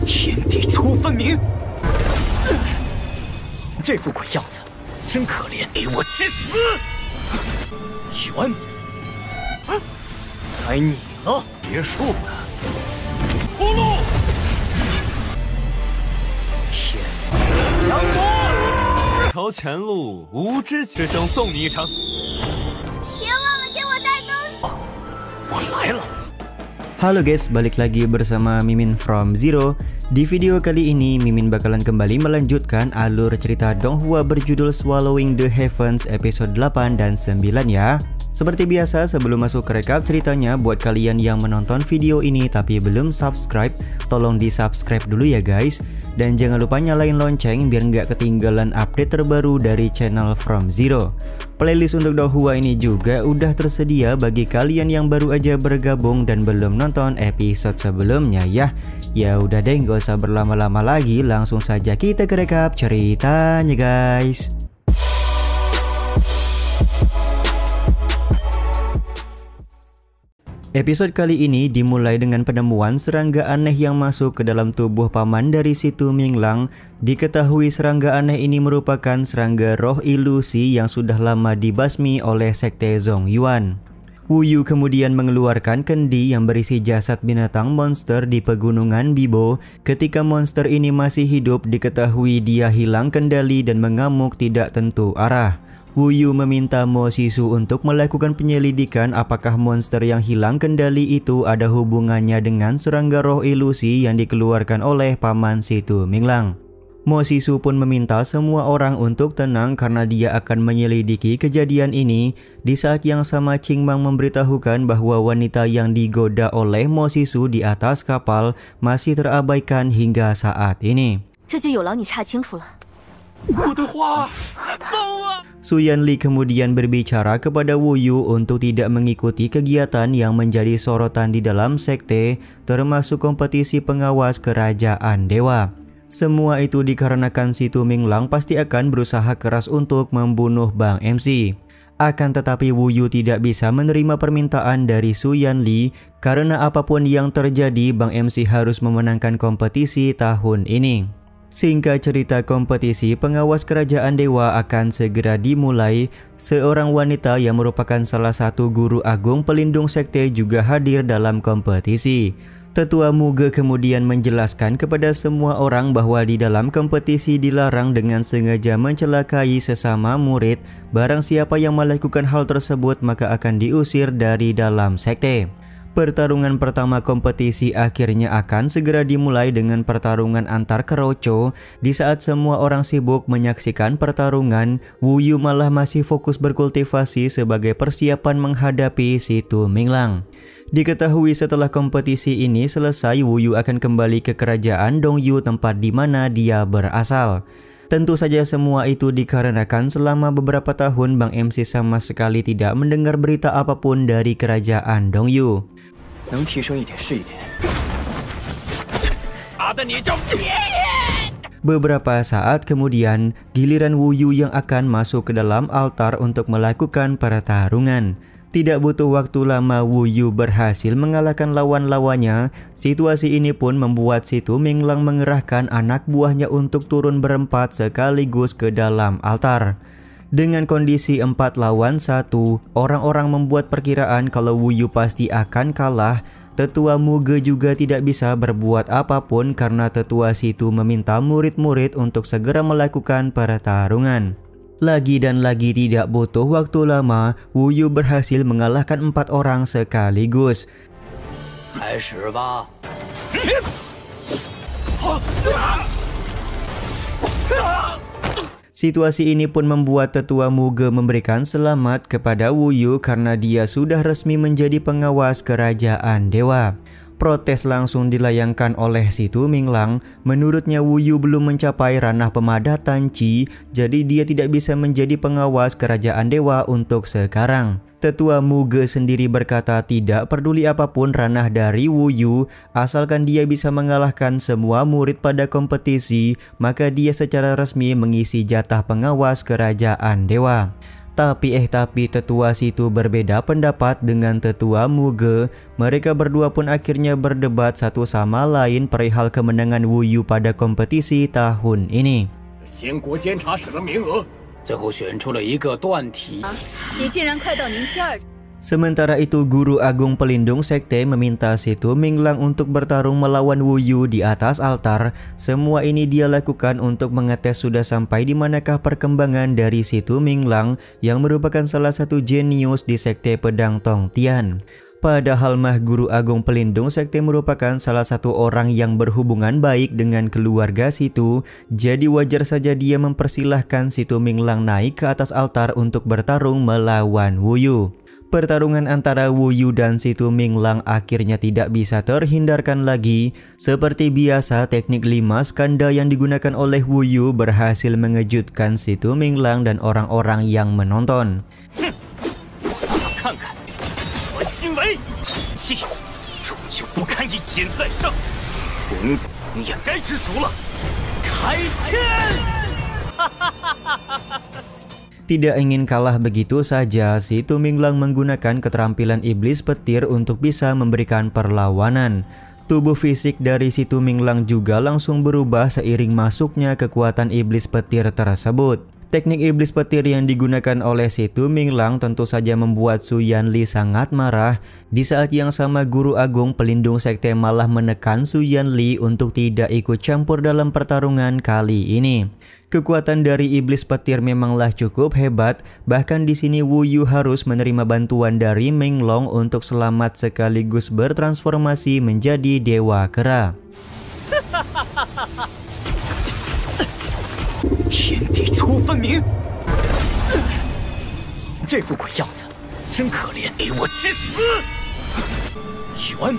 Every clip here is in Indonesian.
天地初分明，这副鬼样子，真可怜！给我去死！玄，该你了，结束了。出路！天降魔！朝前路无知，师兄送你一程。别忘了给我带东西。我来了。Halo guys, balik lagi bersama Mimin from Zero. Di video kali ini, Mimin bakalan kembali melanjutkan alur cerita Donghua berjudul Swallowing the Heavens episode 8 dan 9 ya. Seperti biasa, sebelum masuk ke recap ceritanya, buat kalian yang menonton video ini tapi belum subscribe, tolong di subscribe dulu ya guys. Dan jangan lupa nyalain lonceng biar nggak ketinggalan update terbaru dari channel From Zero. Playlist untuk Donghua ini juga udah tersedia bagi kalian yang baru aja bergabung dan belum nonton episode sebelumnya ya. Ya udah deh, gak usah berlama-lama lagi, langsung saja kita ke recap ceritanya guys. Episode kali ini dimulai dengan penemuan serangga aneh yang masuk ke dalam tubuh paman dari si Tu Minglang. Diketahui serangga aneh ini merupakan serangga roh ilusi yang sudah lama dibasmi oleh sekte Zongyuan. Wu Yu kemudian mengeluarkan kendi yang berisi jasad binatang monster di pegunungan Bibo. Ketika monster ini masih hidup, diketahui dia hilang kendali dan mengamuk tidak tentu arah. Wu Yu meminta Mo Sisu untuk melakukan penyelidikan apakah monster yang hilang kendali itu ada hubungannya dengan serangga roh ilusi yang dikeluarkan oleh paman si Tu Minglang. Mo Sisu pun meminta semua orang untuk tenang karena dia akan menyelidiki kejadian ini. Di saat yang sama, Qing Mang memberitahukan bahwa wanita yang digoda oleh Mo Sisu di atas kapal masih terabaikan hingga saat ini. Su Yanli kemudian berbicara kepada Wu Yu untuk tidak mengikuti kegiatan yang menjadi sorotan di dalam sekte, termasuk kompetisi pengawas kerajaan dewa. Semua itu dikarenakan si Tu Minglang pasti akan berusaha keras untuk membunuh Bang MC. Akan tetapi Wu Yu tidak bisa menerima permintaan dari Su Yanli karena apapun yang terjadi, Bang MC harus memenangkan kompetisi tahun ini. Singkat cerita, kompetisi pengawas kerajaan dewa akan segera dimulai. Seorang wanita yang merupakan salah satu guru agung pelindung sekte juga hadir dalam kompetisi. Tetua Muge kemudian menjelaskan kepada semua orang bahwa di dalam kompetisi dilarang dengan sengaja mencelakai sesama murid. Barang siapa yang melakukan hal tersebut maka akan diusir dari dalam sekte. Pertarungan pertama kompetisi akhirnya akan segera dimulai dengan pertarungan antar keroco. Di saat semua orang sibuk menyaksikan pertarungan, Wu Yu malah masih fokus berkultivasi sebagai persiapan menghadapi si Tu Minglang. Diketahui setelah kompetisi ini selesai, Wu Yu akan kembali ke kerajaan Dongyu, tempat di mana dia berasal. Tentu saja semua itu dikarenakan selama beberapa tahun Bang MC sama sekali tidak mendengar berita apapun dari kerajaan Dongyu. Beberapa saat kemudian, giliran Wu Yu yang akan masuk ke dalam altar untuk melakukan pertarungan. Tidak butuh waktu lama, Wu Yu berhasil mengalahkan lawan-lawannya. Situasi ini pun membuat si Tu Minglang mengerahkan anak buahnya untuk turun berempat sekaligus ke dalam altar. Dengan kondisi 4 lawan 1, orang-orang membuat perkiraan kalau Wu Yu pasti akan kalah. Tetua Muge juga tidak bisa berbuat apapun karena tetua situ meminta murid-murid untuk segera melakukan pertarungan. Lagi dan lagi tidak butuh waktu lama, Wu Yu berhasil mengalahkan 4 orang sekaligus. Situasi ini pun membuat tetua Muge memberikan selamat kepada Wu Yu karena dia sudah resmi menjadi pengawas kerajaan dewa. Protes langsung dilayangkan oleh si Tu Minglang. Menurutnya Wu Yu belum mencapai ranah pemadatan Qi, jadi dia tidak bisa menjadi pengawas kerajaan dewa untuk sekarang. Tetua Muge sendiri berkata tidak peduli apapun ranah dari Wu Yu, asalkan dia bisa mengalahkan semua murid pada kompetisi, maka dia secara resmi mengisi jatah pengawas kerajaan dewa. Tapi tetua situ berbeda pendapat dengan tetua Muge. Mereka berdua pun akhirnya berdebat satu sama lain perihal kemenangan Wu Yu pada kompetisi tahun ini. 先国监察使的名额，最后选出了一个断体。你竟然快到您期2。 Sementara itu, Guru Agung Pelindung Sekte meminta Situ Minglang untuk bertarung melawan Wu Yu di atas altar. Semua ini dia lakukan untuk mengetes sudah sampai di manakah perkembangan dari Situ Minglang yang merupakan salah satu jenius di Sekte Pedang Tong Tian. Padahal mah Guru Agung Pelindung Sekte merupakan salah satu orang yang berhubungan baik dengan keluarga Situ, jadi wajar saja dia mempersilahkan Situ Minglang naik ke atas altar untuk bertarung melawan Wu Yu. Pertarungan antara Wu Yu dan Situ Minglang akhirnya tidak bisa terhindarkan lagi. Seperti biasa, teknik 5 skanda yang digunakan oleh Wu Yu berhasil mengejutkan Situ Minglang dan orang-orang yang menonton. Tidak ingin kalah begitu saja, Situ Minglang menggunakan keterampilan iblis petir untuk bisa memberikan perlawanan. Tubuh fisik dari Situ Minglang juga langsung berubah seiring masuknya kekuatan iblis petir tersebut. Teknik iblis petir yang digunakan oleh Situ Minglang tentu saja membuat Su Yanli sangat marah. Di saat yang sama, Guru Agung Pelindung Sekte malah menekan Su Yanli untuk tidak ikut campur dalam pertarungan kali ini. Kekuatan dari iblis petir memanglah cukup hebat, bahkan di sini Wu Yu harus menerima bantuan dari Meng Long untuk selamat sekaligus bertransformasi menjadi Dewa Kera. 天地初分明，这副鬼样子真可怜，给我去死！玄，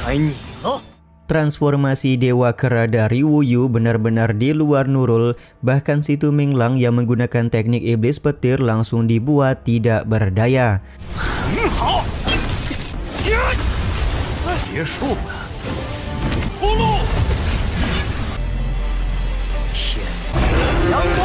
该你了。 Transformasi Dewa Kera dari Wu Yu benar-benar di luar nurul, bahkan Situ Minglang yang menggunakan teknik iblis petir langsung dibuat tidak berdaya. 很好，结束了，出路，天降魔。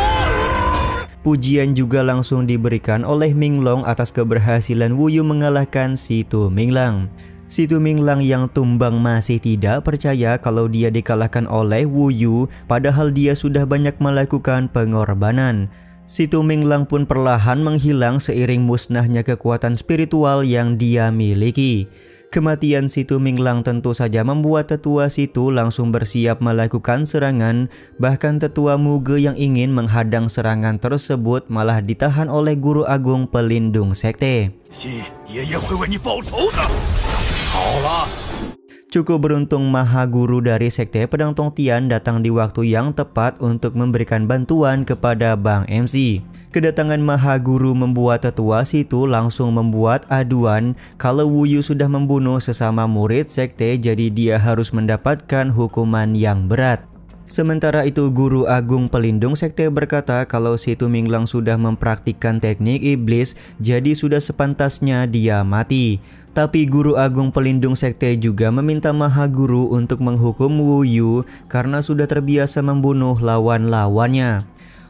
Pujian juga langsung diberikan oleh Meng Long atas keberhasilan Wu Yu mengalahkan Situ Minglang. Situ Minglang yang tumbang masih tidak percaya kalau dia dikalahkan oleh Wu Yu, padahal dia sudah banyak melakukan pengorbanan. Situ Minglang pun perlahan menghilang seiring musnahnya kekuatan spiritual yang dia miliki. Kematian Situ Minglang tentu saja membuat tetua Situ langsung bersiap melakukan serangan. Bahkan tetua Muge yang ingin menghadang serangan tersebut malah ditahan oleh Guru Agung Pelindung Sekte. Cukup beruntung Maha Guru dari Sekte Pedang Tong Tian datang di waktu yang tepat untuk memberikan bantuan kepada Bang MC. Kedatangan Maha Guru membuat tetua Situ langsung membuat aduan kalau Wu Yu sudah membunuh sesama murid Sekte, jadi dia harus mendapatkan hukuman yang berat. Sementara itu, Guru Agung Pelindung Sekte berkata kalau Situ Minglang sudah mempraktikkan teknik iblis, jadi sudah sepantasnya dia mati. Tapi Guru Agung Pelindung Sekte juga meminta Maha Guru untuk menghukum Wu Yu karena sudah terbiasa membunuh lawan-lawannya.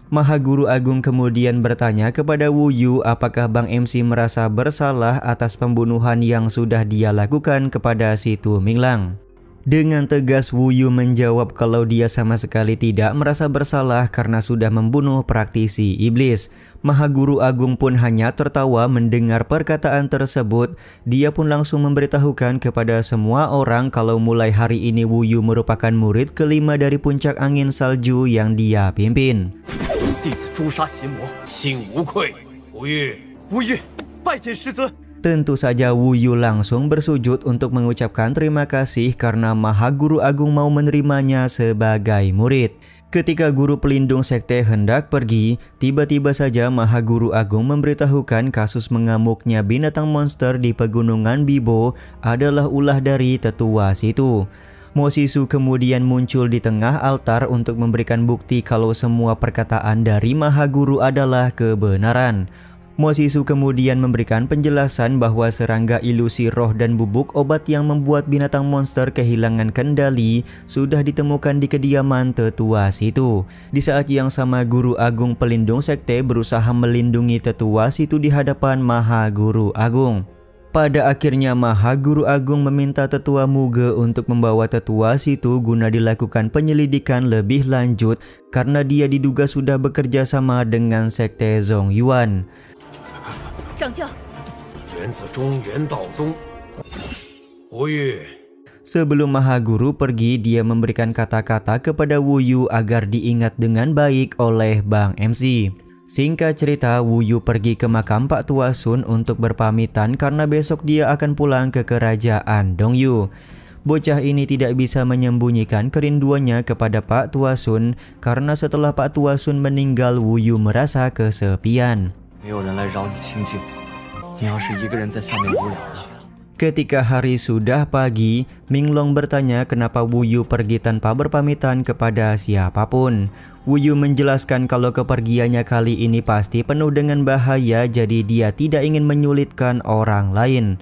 Maha Guru Agung kemudian bertanya kepada Wu Yu apakah Bang MC merasa bersalah atas pembunuhan yang sudah dia lakukan kepada Situ Minglang. Dengan tegas Wu Yu menjawab kalau dia sama sekali tidak merasa bersalah karena sudah membunuh praktisi iblis. Maha Guru Agung pun hanya tertawa mendengar perkataan tersebut. Dia pun langsung memberitahukan kepada semua orang kalau mulai hari ini Wu Yu merupakan murid kelima dari puncak angin salju yang dia pimpin. Tentu saja Wu Yu langsung bersujud untuk mengucapkan terima kasih karena Maha Guru Agung mau menerimanya sebagai murid. Ketika Guru Pelindung Sekte hendak pergi, tiba-tiba saja Maha Guru Agung memberitahukan kasus mengamuknya binatang monster di Pegunungan Bibo adalah ulah dari tetua Situ. Mo Sisu kemudian muncul di tengah altar untuk memberikan bukti kalau semua perkataan dari Maha Guru adalah kebenaran. Mo Sisu kemudian memberikan penjelasan bahwa serangga ilusi roh dan bubuk obat yang membuat binatang monster kehilangan kendali sudah ditemukan di kediaman tetua situ. Di saat yang sama, Guru Agung pelindung sekte berusaha melindungi tetua situ di hadapan Maha Guru Agung. Pada akhirnya Maha Guru Agung meminta tetua Muge untuk membawa tetua situ guna dilakukan penyelidikan lebih lanjut karena dia diduga sudah bekerja sama dengan sekte Zongyuan. 掌教， 源自中原道宗。无欲。 Sebelum Maha Guru pergi, dia memberikan kata-kata kepada Wu Yu agar diingat dengan baik oleh Bang MC. Singkat cerita, Wu Yu pergi ke makam Pak Tua Sun untuk berpamitan karena besok dia akan pulang ke kerajaan Dongyu. Bocah ini tidak bisa menyembunyikan kerinduannya kepada Pak Tua Sun karena setelah Pak Tua Sun meninggal, Wu Yu merasa kesepian. 没有人来扰你清静，你要是一个人在下面无聊了。 Ketika hari sudah pagi, Minglong bertanya kenapa Wu Yu pergi tanpa berpamitan kepada siapapun. Wu Yu menjelaskan kalau kepergiannya kali ini pasti penuh dengan bahaya, jadi dia tidak ingin menyulitkan orang lain.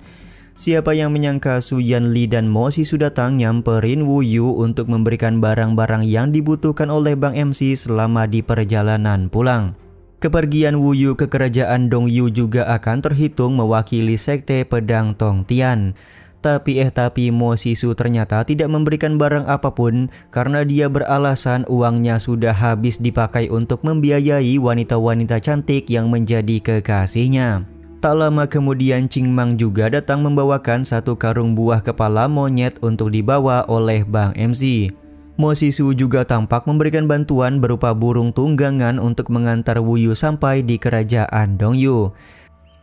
Siapa yang menyangka Su Yanli dan Mo Sisu datang nyamperin Wu Yu untuk memberikan barang-barang yang dibutuhkan oleh Bang MC selama di perjalanan pulang. Kepergian Wu Yu ke kerajaan Dongyu juga akan terhitung mewakili sekte pedang Tongtian. Tapi Mo Sisu ternyata tidak memberikan barang apapun karena dia beralasan uangnya sudah habis dipakai untuk membiayai wanita-wanita cantik yang menjadi kekasihnya. Tak lama kemudian Ching Mang juga datang membawakan satu karung buah kepala monyet untuk dibawa oleh Bang MC. Mo Sisu juga tampak memberikan bantuan berupa burung tunggangan untuk mengantar Wu Yu sampai di kerajaan Dongyu.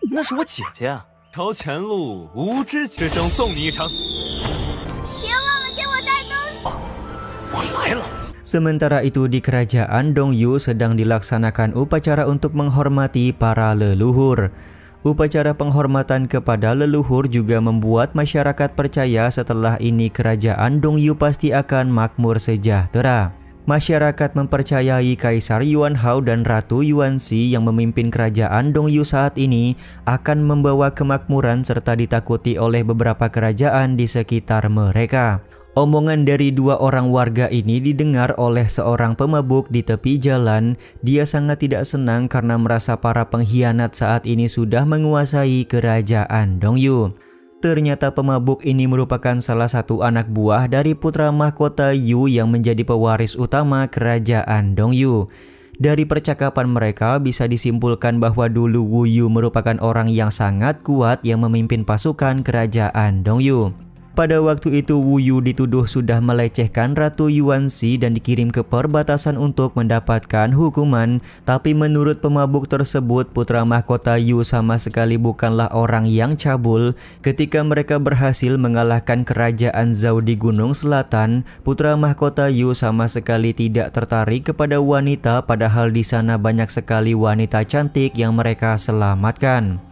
那是我姐姐啊！ 朝前路无知学生送你一程。 别忘了给我带东西。 我来了。 Sementara itu di kerajaan Dongyu sedang dilaksanakan upacara untuk menghormati para leluhur. Upacara penghormatan kepada leluhur juga membuat masyarakat percaya setelah ini kerajaan Dongyu pasti akan makmur sejahtera. Masyarakat mempercayai Kaisar Yuan Hao dan Ratu Yuan Shi yang memimpin kerajaan Dongyu saat ini akan membawa kemakmuran serta ditakuti oleh beberapa kerajaan di sekitar mereka. Omongan dari dua orang warga ini didengar oleh seorang pemabuk di tepi jalan. Dia sangat tidak senang karena merasa para pengkhianat saat ini sudah menguasai kerajaan Dongyu. Ternyata pemabuk ini merupakan salah satu anak buah dari putra mahkota Yu yang menjadi pewaris utama kerajaan Dongyu. Dari percakapan mereka bisa disimpulkan bahwa dulu Wu Yu merupakan orang yang sangat kuat yang memimpin pasukan kerajaan Dongyu. Pada waktu itu Wu Yu dituduh sudah melecehkan Ratu Yuan Shi dan dikirim ke perbatasan untuk mendapatkan hukuman. Tapi menurut pemabuk tersebut, putra mahkota Yu sama sekali bukanlah orang yang cabul. Ketika mereka berhasil mengalahkan kerajaan Zhao di Gunung Selatan, putra mahkota Yu sama sekali tidak tertarik kepada wanita, padahal di sana banyak sekali wanita cantik yang mereka selamatkan.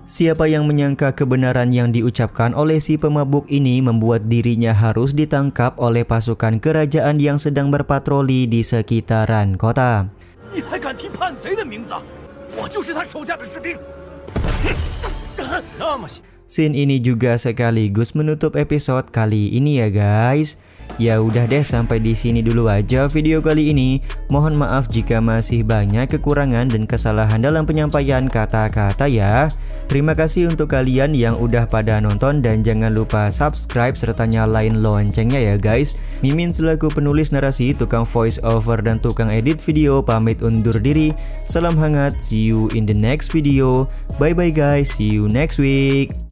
Siapa yang menyangka kebenaran yang diucapkan oleh si pemabuk ini membuat dirinya harus ditangkap oleh pasukan kerajaan yang sedang berpatroli di sekitaran kota. Scene ini juga sekaligus menutup episode kali ini ya guys. Ya udah deh, sampai di sini dulu aja video kali ini. Mohon maaf jika masih banyak kekurangan dan kesalahan dalam penyampaian kata-kata ya. Terima kasih untuk kalian yang udah pada nonton dan jangan lupa subscribe serta nyalain loncengnya ya guys. Mimin selaku penulis narasi, tukang voice over dan tukang edit video pamit undur diri. Salam hangat, see you in the next video. Bye bye guys, see you next week.